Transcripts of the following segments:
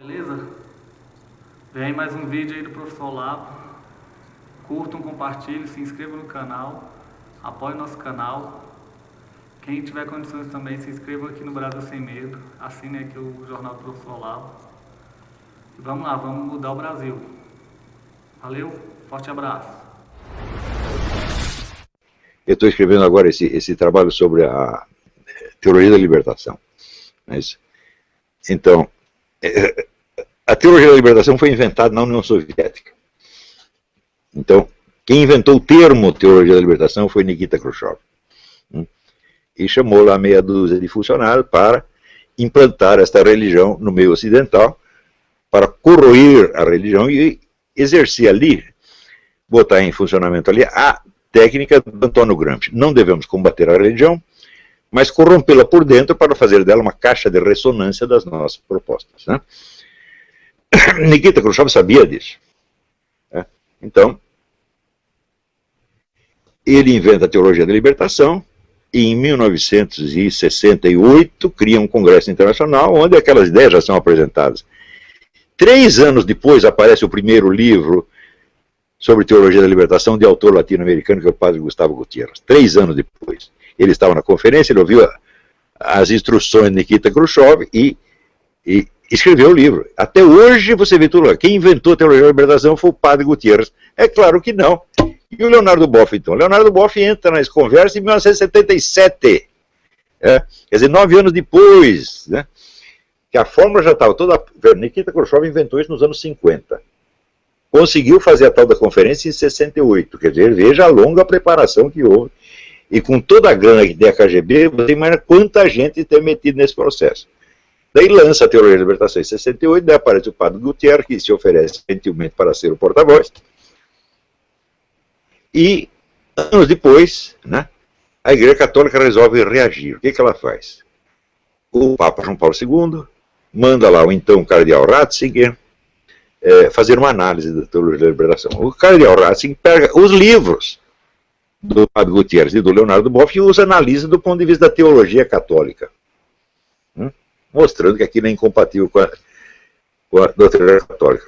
Beleza? Vem aí mais um vídeo aí do Professor Olavo. Curtam, compartilhem, se inscrevam no canal, apoiem nosso canal. Quem tiver condições também, se inscreva aqui no Brasil Sem Medo. Assine aqui o jornal do Professor Olavo. E vamos lá, vamos mudar o Brasil. Valeu, forte abraço. Eu estou escrevendo agora esse trabalho sobre a teoria da libertação. Então, a teoria da libertação foi inventada na União Soviética. Então, quem inventou o termo teoria da libertação foi Nikita Khrushchev. E chamou lá meia dúzia de funcionários para implantar esta religião no meio ocidental, para corroer a religião e exercer ali, botar em funcionamento ali a técnica do Antônio Gramsci. Não devemos combater a religião, mas corrompê-la por dentro para fazer dela uma caixa de ressonância das nossas propostas. Né? Nikita Khrushchev sabia disso. Né? Então, ele inventa a teologia da libertação e em 1968 cria um congresso internacional onde aquelas ideias já são apresentadas. 3 anos depois aparece o primeiro livro sobre teologia da libertação de autor latino-americano, que é o padre Gustavo Gutiérrez. 3 anos depois. Ele estava na conferência, ele ouviu as instruções de Nikita Khrushchev e escreveu o livro. Até hoje você vê tudo lá. Quem inventou a teologia da libertação foi o padre Gutiérrez. É claro que não. E o Leonardo Boff, então? Leonardo Boff entra nessa conversa em 1977. Quer dizer, 9 anos depois. Né? Que a fórmula já estava toda... Nikita Khrushchev inventou isso nos anos 50. Conseguiu fazer a tal da conferência em 68. Quer dizer, veja a longa preparação que houve. E com toda a grana que tem a KGB, você imagina quanta gente tem metido nesse processo. Daí lança a teoria da libertação em 68, daí aparece o padre Gutiérrez, que se oferece gentilmente para ser o porta-voz. E, anos depois, né, a Igreja Católica resolve reagir. O que ela faz? O Papa João Paulo II manda lá o então cardeal Ratzinger fazer uma análise da teologia da libertação. O cardeal Ratzinger pega os livros do padre Gutiérrez e do Leonardo Boff e os analisa do ponto de vista da teologia católica. Mostrando que aquilo é incompatível com a doutrina católica.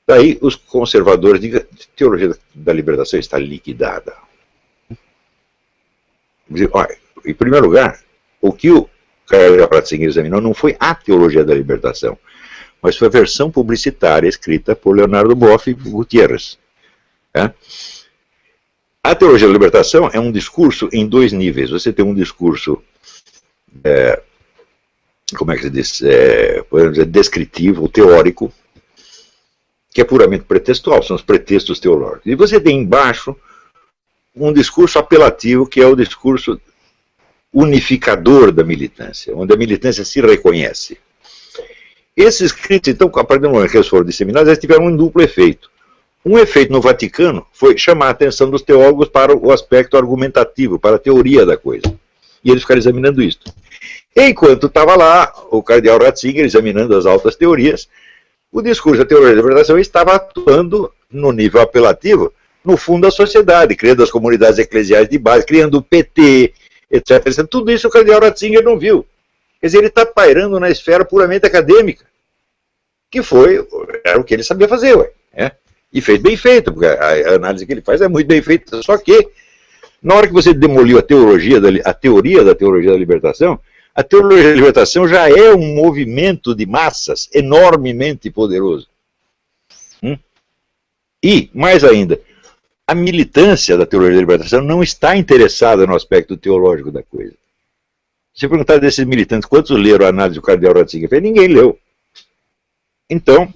Daí os conservadores dizem que a teologia da libertação está liquidada. Olha, em primeiro lugar, o que o cardeal Ratzinger examinou não foi a teologia da libertação, mas foi a versão publicitária escrita por Leonardo Boff e Gutiérrez. A teologia da libertação é um discurso em 2 níveis. Você tem um discurso, como é que se diz, podemos dizer, descritivo, teórico, que é puramente pretextual, são os pretextos teológicos. E você tem embaixo um discurso apelativo, que é o discurso unificador da militância, onde a militância se reconhece. Esses escritos, então, a partir do momento que eles foram disseminados, eles tiveram um duplo efeito. Um efeito no Vaticano foi chamar a atenção dos teólogos para o aspecto argumentativo, para a teoria da coisa. E eles ficaram examinando isso. Enquanto estava lá o cardeal Ratzinger examinando as altas teorias, o discurso da teoria da libertação estava atuando no nível apelativo, no fundo da sociedade, criando as comunidades eclesiais de base, criando o PT, etc, etc. Tudo isso o cardeal Ratzinger não viu. Quer dizer, ele está pairando na esfera puramente acadêmica, que era o que ele sabia fazer, e fez bem feito, porque a análise que ele faz é muito bem feita, só que, na hora que você demoliu a teoria da teologia da libertação, a teologia da libertação já é um movimento de massas enormemente poderoso. E, mais ainda, a militância da teologia da libertação não está interessada no aspecto teológico da coisa. Se perguntar desses militantes quantos leram a análise do cardeal Ratzinger, ninguém leu. Então,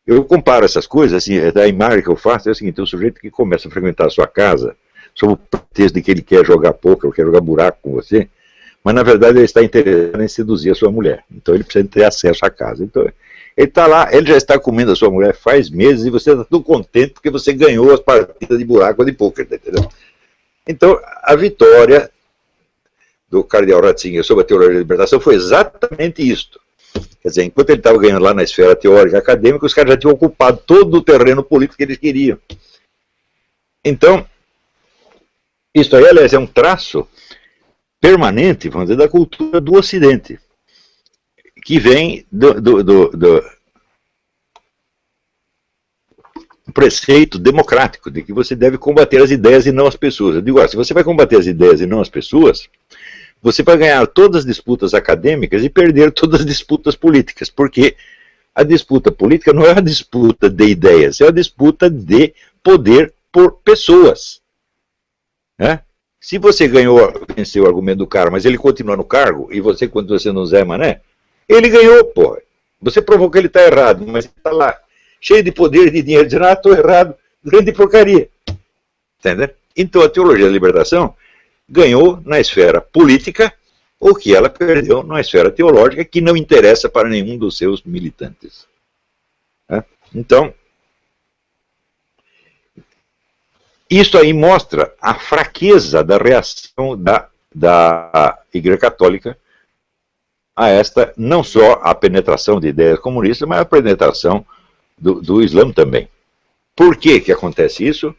eu comparo essas coisas, assim, a imagem que eu faço é o seguinte: tem um sujeito que começa a frequentar a sua casa sob o pretexto de que ele quer jogar poker, ou quer jogar buraco com você, mas na verdade ele está interessado em seduzir a sua mulher. Então ele precisa ter acesso à casa. Então ele está lá, ele já está comendo a sua mulher faz meses e você está tudo contente porque você ganhou as partidas de buraco ou de poker, entendeu? Então a vitória do cardeal Ratzinger sobre a teologia da libertação foi exatamente isto. Quer dizer, enquanto ele estava ganhando lá na esfera teórica acadêmica, os caras já tinham ocupado todo o terreno político que eles queriam. Então, isso aí, aliás, é um traço permanente, vamos dizer, da cultura do Ocidente. que vem do preceito democrático, de que você deve combater as ideias e não as pessoas. Eu digo, se você vai combater as ideias e não as pessoas, você vai ganhar todas as disputas acadêmicas e perder todas as disputas políticas, porque a disputa política não é uma disputa de ideias, é uma disputa de poder por pessoas. Né? Se você venceu o argumento do cara, mas ele continua no cargo, e você continua sendo um Zé Mané, ele ganhou, pô. Você provou que ele está errado, mas ele está lá, cheio de poder e de dinheiro, dizendo, estou errado, grande porcaria. Entendeu? Então a teologia da libertação ganhou na esfera política o que ela perdeu na esfera teológica, que não interessa para nenhum dos seus militantes. Né? Então, isso aí mostra a fraqueza da reação da Igreja Católica a esta, não só a penetração de ideias comunistas, mas a penetração do Islã também. Por que que acontece isso?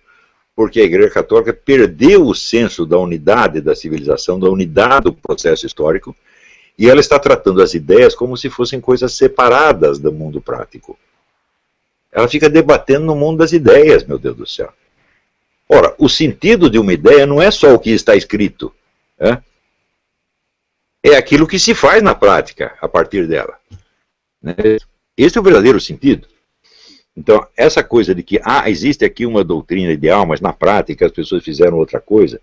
Porque a Igreja Católica perdeu o senso da unidade da civilização, da unidade do processo histórico, e ela está tratando as ideias como se fossem coisas separadas do mundo prático. Ela fica debatendo no mundo das ideias, meu Deus do céu. Ora, o sentido de uma ideia não é só o que está escrito, é aquilo que se faz na prática a partir dela. Né? Esse é o verdadeiro sentido. Então, essa coisa de que existe aqui uma doutrina ideal, mas na prática as pessoas fizeram outra coisa,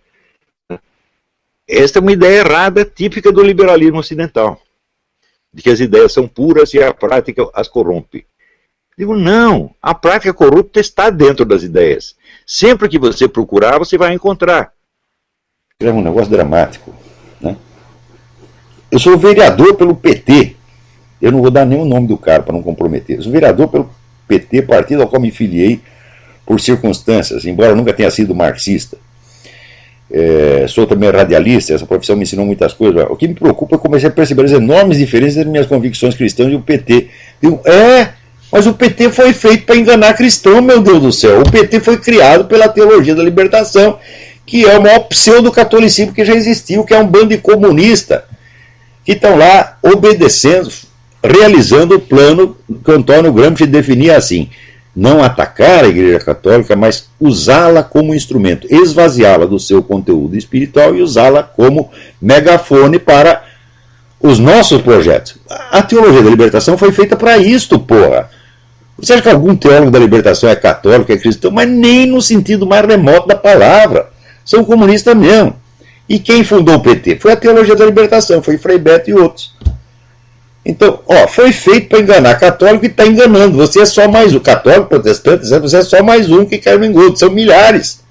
esta é uma ideia errada, típica do liberalismo ocidental, de que as ideias são puras e a prática as corrompe. Digo, não, a prática corrupta está dentro das ideias. Sempre que você procurar, você vai encontrar. É um negócio dramático. Né? Eu sou vereador pelo PT. Eu não vou dar nem o nome do cara para não comprometer. Eu sou vereador pelo PT, partido ao qual me filiei por circunstâncias, embora eu nunca tenha sido marxista. Sou também radialista, essa profissão me ensinou muitas coisas. O que me preocupa é comecei a perceber as enormes diferenças entre minhas convicções cristãs e o PT. Digo, mas o PT foi feito para enganar cristão, meu Deus do céu. O PT foi criado pela teologia da libertação, que é o maior pseudo-catolicismo que já existiu, que é um bando de comunista, que estão lá obedecendo, realizando o plano que Antônio Gramsci definia assim: não atacar a Igreja Católica, mas usá-la como instrumento, esvaziá-la do seu conteúdo espiritual e usá-la como megafone para os nossos projetos. A teologia da libertação foi feita para isto, porra. Você acha que algum teólogo da libertação é católico, é cristão? Mas nem no sentido mais remoto da palavra. São comunistas mesmo. E quem fundou o PT? Foi a teologia da libertação, foi Frei Beto e outros. Então, foi feito para enganar católico e está enganando. Você é só mais um. Católico, protestante, você é só mais um que cai no engodo. São milhares.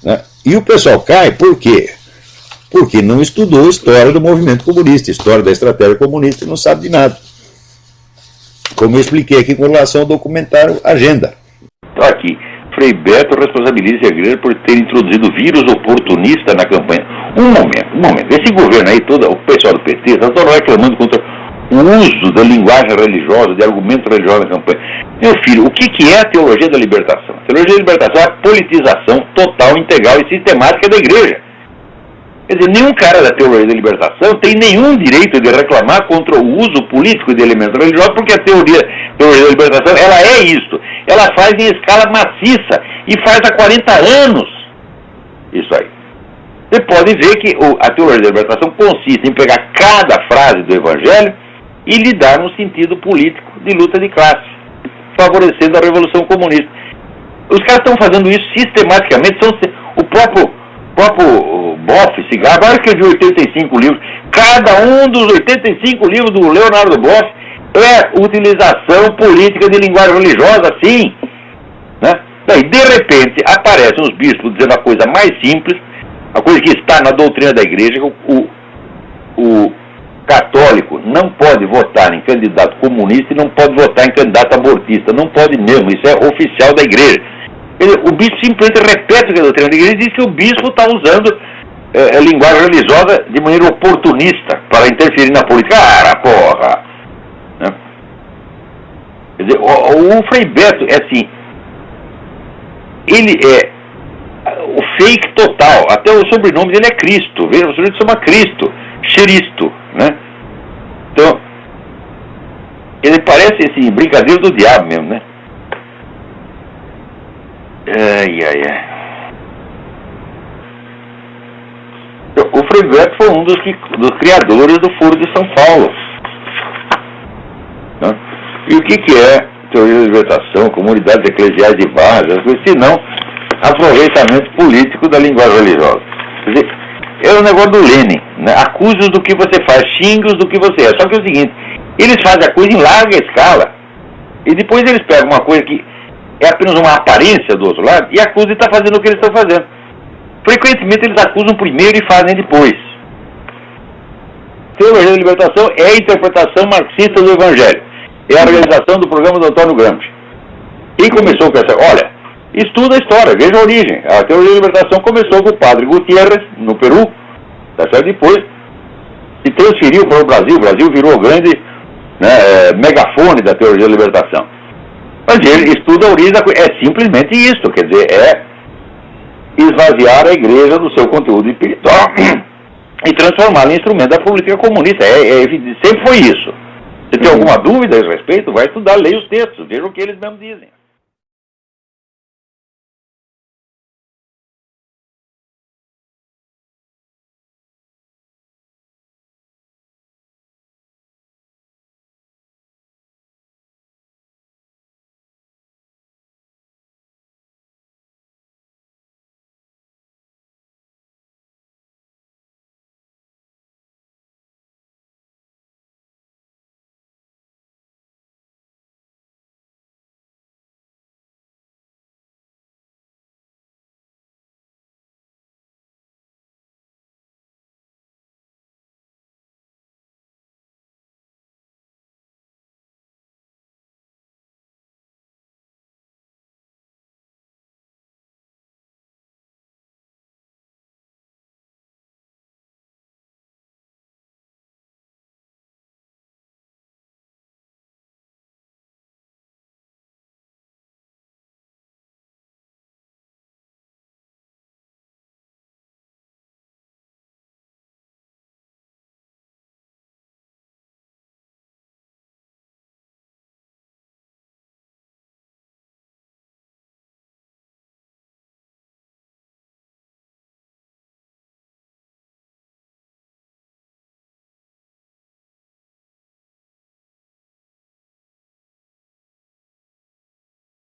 Né? E o pessoal cai por quê? Porque não estudou a história do movimento comunista, história da estratégia comunista, e não sabe de nada. Como eu expliquei aqui com relação ao documentário Agenda. Então aqui, Frei Beto responsabiliza a igreja por ter introduzido vírus oportunista na campanha. Um momento. Esse governo aí, todo o pessoal do PT, está todo reclamando contra o uso da linguagem religiosa, de argumento religioso na campanha. Meu filho, o que é a teologia da libertação? A teologia da libertação é a politização total, integral e sistemática da igreja. Quer dizer, nenhum cara da teologia da libertação tem nenhum direito de reclamar contra o uso político de elementos religiosos, porque a teologia da libertação, ela é isso. Ela faz em escala maciça, e faz há 40 anos isso aí. Você pode ver que a teologia da libertação consiste em pegar cada frase do Evangelho e lhe dar um sentido político de luta de classe, favorecendo a Revolução Comunista. Os caras estão fazendo isso sistematicamente, o próprio Boff se gaba, agora escreveu 85 livros, cada um dos 85 livros do Leonardo Boff é utilização política de linguagem religiosa, sim. Né? Daí, de repente, aparecem os bispos dizendo a coisa mais simples, a coisa que está na doutrina da igreja, o católico não pode votar em candidato comunista e não pode votar em candidato abortista, não pode mesmo, isso é oficial da igreja. O bispo simplesmente repete o que a doutrina da igreja diz, que o bispo está usando a linguagem religiosa de maneira oportunista para interferir na política. Porra! Né? Quer dizer, o Frei Beto é assim, ele é o fake total, até o sobrenome dele é Cristo, veja, o sobrenome se chama Cristo, Xeristo, né? Então, Ele parece, assim, brincadeira do diabo mesmo, né? Ai. O Frei Beto foi um dos criadores do Foro de São Paulo. Né? E o que é teoria da libertação, comunidades eclesiais de base, se não aproveitamento político da linguagem religiosa? Quer dizer, é o negócio do Lenin, né? Acuse-os do que você faz, xingue-os do que você é. Só que é o seguinte, eles fazem a coisa em larga escala e depois eles pegam uma coisa que é apenas uma aparência do outro lado e acusam de estar fazendo o que eles estão fazendo. Frequentemente eles acusam primeiro e fazem depois. Teologia da libertação é a interpretação marxista do Evangelho. É a realização do programa do Antônio Gramsci. Quem começou com essa... Olha, estuda a história, veja a origem. A teologia da libertação começou com o padre Gutiérrez, no Peru, tá certo? Depois se transferiu para o Brasil. O Brasil virou o grande, né, megafone da teologia da libertação. Mas ele estuda a origem da coisa. É simplesmente isso, quer dizer, é esvaziar a igreja do seu conteúdo espiritual e transformá-la em instrumento da política comunista. Sempre foi isso. Se tem alguma dúvida a esse respeito, vai estudar, leia os textos, veja o que eles mesmos dizem.